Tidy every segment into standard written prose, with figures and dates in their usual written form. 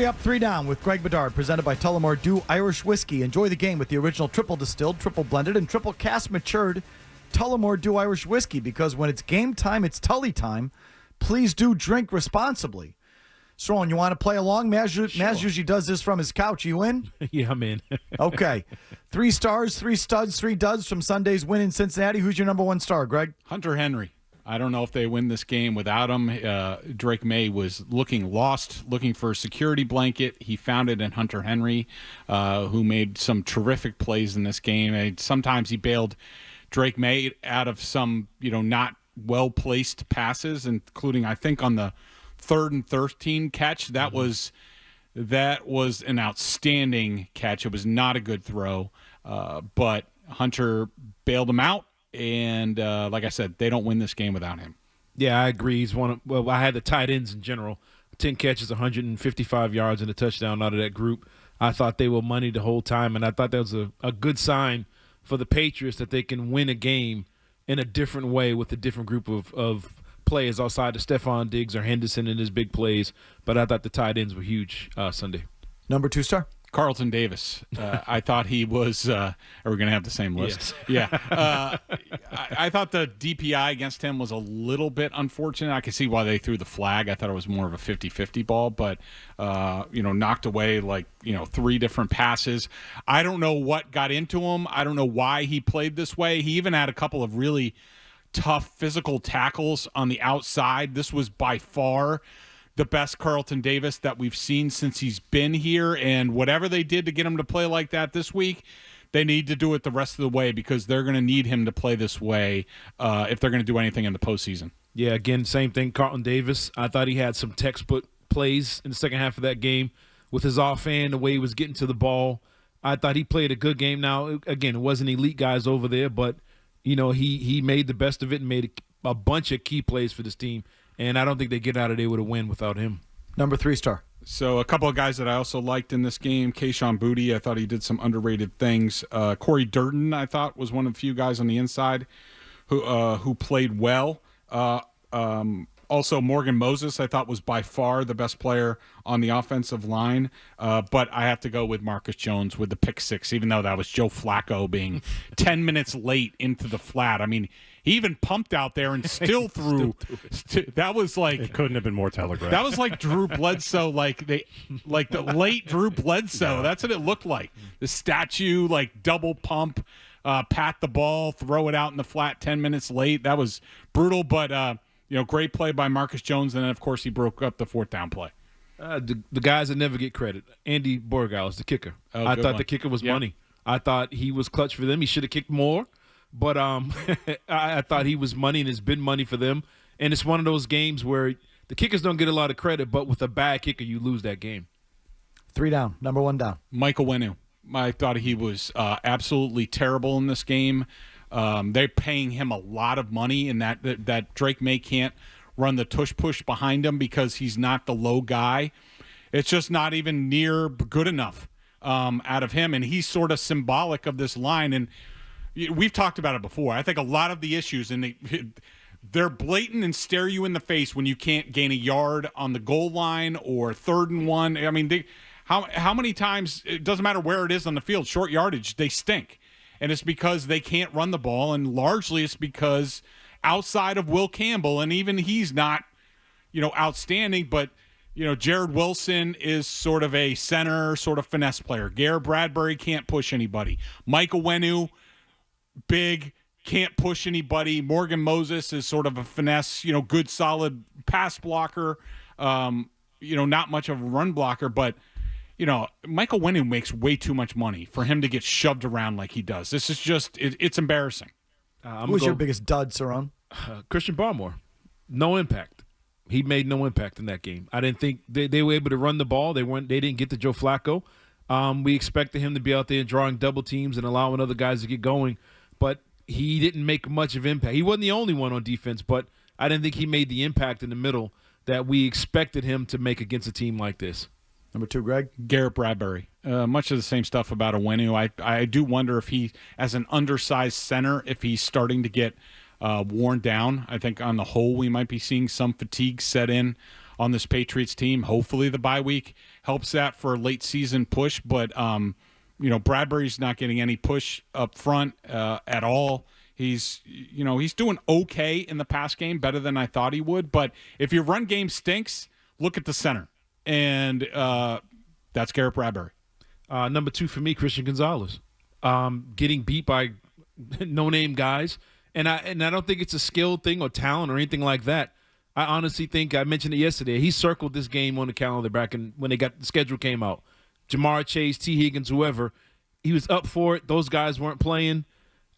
3 up, 3 down with Greg Bedard, presented by Tullamore Dew Irish Whiskey. Enjoy the game with the original triple distilled, triple blended, and triple cask matured Tullamore Dew Irish Whiskey, because when it's game time, it's Tully time. Please do drink responsibly. Cerrone, you want to play along? Maz usually does this from his couch. You in? Yeah, I'm in. Okay. 3 stars, 3 studs, 3 duds from Sunday's win in Cincinnati. Who's your number 1 star, Greg? Hunter Henry. I don't know if they win this game without him. Drake May was looking lost, looking for a security blanket. He found it in Hunter Henry, who made some terrific plays in this game. And sometimes he bailed Drake May out of some, not well-placed passes, including, I think, on the 3rd and 13 catch. That was an outstanding catch. It was not a good throw, but Hunter bailed him out. And like I said, they don't win this game without him. Yeah, I agree. He's I had the tight ends in general. 10 catches, 155 yards, and a touchdown out of that group. I thought they were money the whole time, and I thought that was a good sign for the Patriots that they can win a game in a different way with a different group of players outside of Stephon Diggs or Henderson in his big plays. But I thought the tight ends were huge Sunday. Number 2 star? Carlton Davis. I thought he was are we going to have the same list? Yes. Yeah. I thought the DPI against him was a little bit unfortunate. I could see why they threw the flag. I thought it was more of a 50-50 ball, but, knocked away 3 different passes. I don't know what got into him. I don't know why he played this way. He even had a couple of really tough physical tackles on the outside. This was by far the best Carlton Davis that we've seen since he's been here, and whatever they did to get him to play like that this week, they need to do it the rest of the way, because they're going to need him to play this way if they're going to do anything in the postseason. Yeah, again, same thing, Carlton Davis. I thought he had some textbook plays in the second half of that game with his offhand, the way he was getting to the ball. I thought he played a good game. Now, again, it wasn't elite guys over there, but he made the best of it and made a bunch of key plays for this team. And I don't think they get out of there with a win without him. Number 3 star. So a couple of guys that I also liked in this game, Kayshon Boutte, I thought he did some underrated things. Corey Durden, I thought, was one of the few guys on the inside who played well. Also, Morgan Moses, I thought, was by far the best player on the offensive line. But I have to go with Marcus Jones with the pick 6, even though that was Joe Flacco being 10 minutes late into the flat. I mean, he even pumped out there and still threw. That was like, it couldn't have been more telegraphed. That was like Drew Bledsoe, like the late Drew Bledsoe. Yeah. That's what it looked like. The statue, double pump, pat the ball, throw it out in the flat 10 minutes late. That was brutal, but great play by Marcus Jones, and then of course he broke up the 4th down play. The guys that never get credit. Andy Borregales, the kicker. I thought the kicker was money. I thought he was clutch for them. He should have kicked more. But I thought he was money, and it's been money for them. And it's one of those games where the kickers don't get a lot of credit, but with a bad kicker, you lose that game. 3 down. Number 1 down. Michael Wenu. I thought he was absolutely terrible in this game. They're paying him a lot of money, and that Drake May can't run the tush-push behind him because he's not the low guy. It's just not even near good enough out of him, and he's sort of symbolic of this line. And we've talked about it before. I think a lot of the issues, and they're blatant and stare you in the face when you can't gain a yard on the goal line or 3rd and 1. I mean, how many times, it doesn't matter where it is on the field, short yardage, they stink. And it's because they can't run the ball, and largely it's because outside of Will Campbell, and even he's not, outstanding, but, Jared Wilson is sort of a center, sort of finesse player. Garrett Bradbury can't push anybody. Michael Wenu, big, can't push anybody. Morgan Moses is sort of a finesse, good, solid pass blocker, not much of a run blocker, but, Michael Wenu makes way too much money for him to get shoved around like he does. This is just, it's embarrassing. Who was your biggest dud, Cerrone? Christian Barmore. No impact. He made no impact in that game. I didn't think they were able to run the ball. They didn't get to Joe Flacco. We expected him to be out there drawing double teams and allowing other guys to get going, but he didn't make much of impact. He wasn't the only one on defense, but I didn't think he made the impact in the middle that we expected him to make against a team like this. Number 2, Greg? Garrett Bradbury. Much of the same stuff about Wenu. I do wonder if he, as an undersized center, if he's starting to get worn down. I think on the whole we might be seeing some fatigue set in on this Patriots team. Hopefully the bye week helps that for a late season push. But Bradbury's not getting any push up front at all. He's doing okay in the pass game, better than I thought he would. But if your run game stinks, look at the center, and that's Garrett Bradbury. Number 2 for me, Christian Gonzalez, getting beat by no-name guys, and I don't think it's a skill thing or talent or anything like that. I honestly think, I mentioned it yesterday, he circled this game on the calendar back when the schedule came out. Jamar Chase, T. Higgins, whoever, he was up for it. Those guys weren't playing.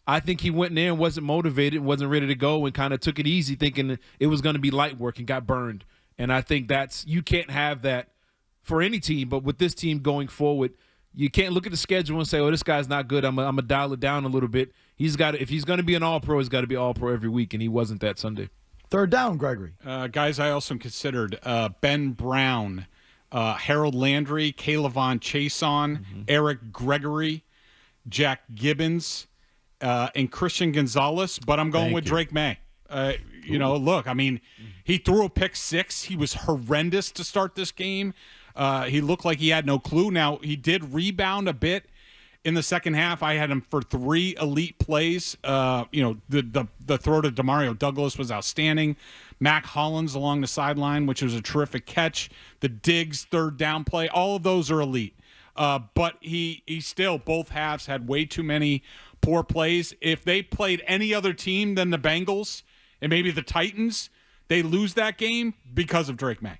I think he went in there and wasn't motivated, wasn't ready to go, and kind of took it easy, thinking it was going to be light work, and got burned. And I think you can't have that for any team, but with this team going forward, you can't look at the schedule and say, "Oh, this guy's not good. I'm gonna dial it down a little bit." If he's going to be an All-Pro, he's got to be All-Pro every week, and he wasn't that Sunday. Third down, Gregory. Guys, I also considered Ben Brown, Harold Landry, Kaylavon Chason, Eric Gregory, Jack Gibbons, and Christian Gonzalez, but I'm going with Drake May. Look, I mean, he threw a pick 6. He was horrendous to start this game. He looked like he had no clue. Now, he did rebound a bit in the second half. I had him for 3 elite plays. The throw to Demario Douglas was outstanding. Mac Hollins along the sideline, which was a terrific catch. The Diggs third down play, all of those are elite. But he still, both halves, had way too many poor plays. If they played any other team than the Bengals and maybe the Titans, they lose that game because of Drake May.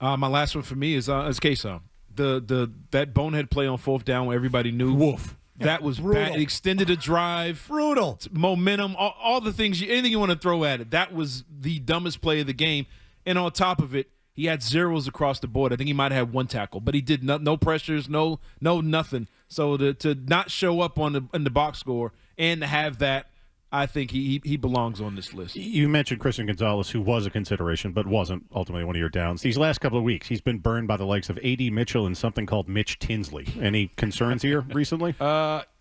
My last one for me is Kason. That bonehead play on 4th down where everybody knew. Woof. That was bad. It extended a drive. Brutal. Momentum, all the things, anything you want to throw at it. That was the dumbest play of the game. And on top of it, he had zeros across the board. I think he might have had 1 tackle, but he did no pressures, no nothing. So to not show up in the box score and to have that, I think he belongs on this list. You mentioned Christian Gonzalez, who was a consideration but wasn't ultimately one of your downs. These last couple of weeks, he's been burned by the likes of A.D. Mitchell and something called Mitch Tinsley. Any concerns here recently?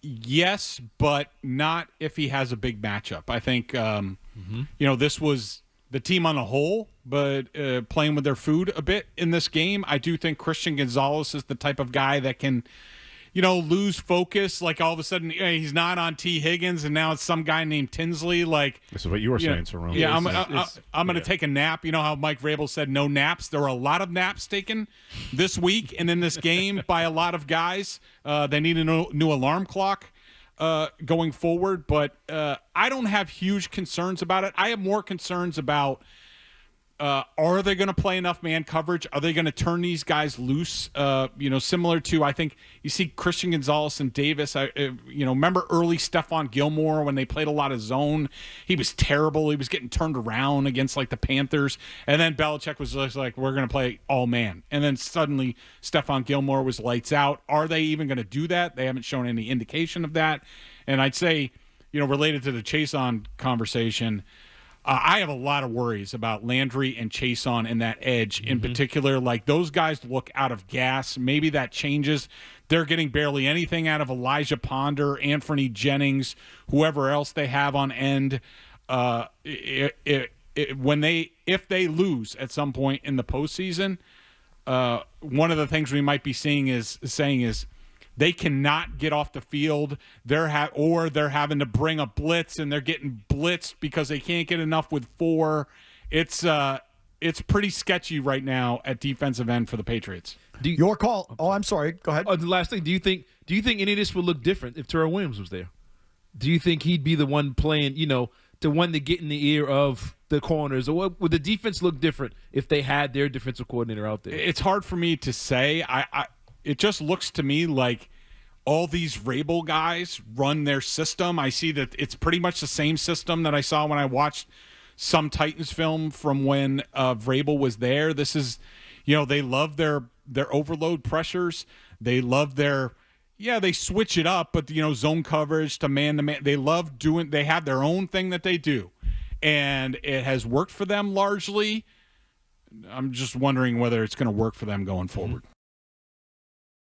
Yes, but not if he has a big matchup. I think, this was the team on the whole, but playing with their food a bit in this game. I do think Christian Gonzalez is the type of guy that can lose focus. Like all of a sudden, he's not on T. Higgins, and now it's some guy named Tinsley. Like this is what you were saying, Cerrone. Yeah, I'm going to take a nap. You know how Mike Vrabel said no naps? There were a lot of naps taken this week and in this game by a lot of guys. They need a new alarm clock going forward, but I don't have huge concerns about it. I have more concerns about are they going to play enough man coverage? Are they going to turn these guys loose? Similar to, I think you see Christian Gonzalez and Davis. Remember early Stephon Gilmore when they played a lot of zone? He was terrible. He was getting turned around against like the Panthers. And then Belichick was just like, we're going to play all man. And then suddenly Stephon Gilmore was lights out. Are they even going to do that? They haven't shown any indication of that. And I'd say, related to the Chason conversation, I have a lot of worries about Landry and Chason and that edge in particular. Like, those guys look out of gas. Maybe that changes. They're getting barely anything out of Elijah Ponder, Anthony Jennings, whoever else they have on end. If they lose at some point in the postseason, one of the things we might be saying is they cannot get off the field. They're having to bring a blitz, and they're getting blitzed because they can't get enough with 4. It's pretty sketchy right now at defensive end for the Patriots. Your call. Oh, I'm sorry. Go ahead. The last thing, do you think any of this would look different if Terrell Williams was there? Do you think he'd be the one playing, the one to get in the ear of the corners? Or would the defense look different if they had their defensive coordinator out there? It's hard for me to say. It just looks to me like all these Vrabel guys run their system. I see that it's pretty much the same system that I saw when I watched some Titans film from when Vrabel was there. This is, they love their overload pressures. They love they switch it up, but zone coverage to man. They have their own thing that they do, and it has worked for them largely. I'm just wondering whether it's going to work for them going forward.